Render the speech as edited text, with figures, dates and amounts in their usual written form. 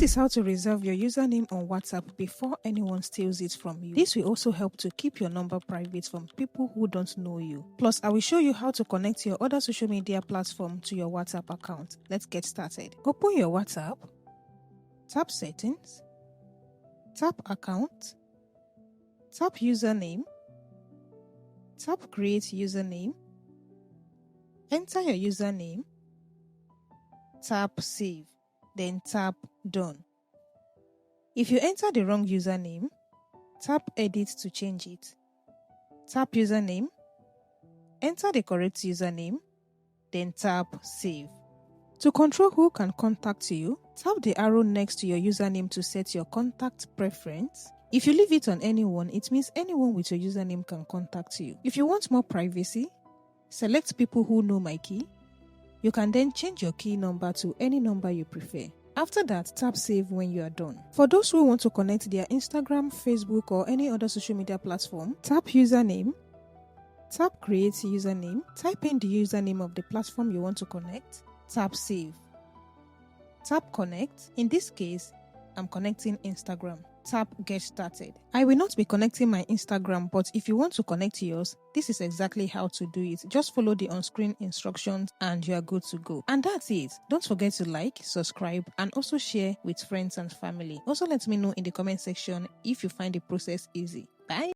is how to reserve your username on WhatsApp before anyone steals it from you. This will also help to keep your number private from people who don't know you. Plus, I will show you how to connect your other social media platform to your WhatsApp account. Let's get started. Open your WhatsApp, tap Settings, tap Account, tap Username, tap Create Username, enter your username, tap Save, then tap Done. If you enter the wrong username, tap Edit to change it. Tap Username, enter the correct username, then tap Save. To control who can contact you, tap the arrow next to your username to set your contact preference. If you leave it on anyone, it means anyone with your username can contact you. If you want more privacy, select people who know my key. You can then change your key number to any number you prefer. After that, tap Save when you are done. For those who want to connect their Instagram, Facebook, or any other social media platform, tap Username, tap Create Username, type in the username of the platform you want to connect, tap Save, tap Connect. In this case, I'm connecting Instagram. Tap Get Started. I will not be connecting my Instagram, but if you want to connect yours, this is exactly how to do it. Just follow the on-screen instructions and you are good to go. And that's it. Don't forget to like, subscribe, and also share with friends and family. Also let me know in the comment section if you find the process easy. Bye.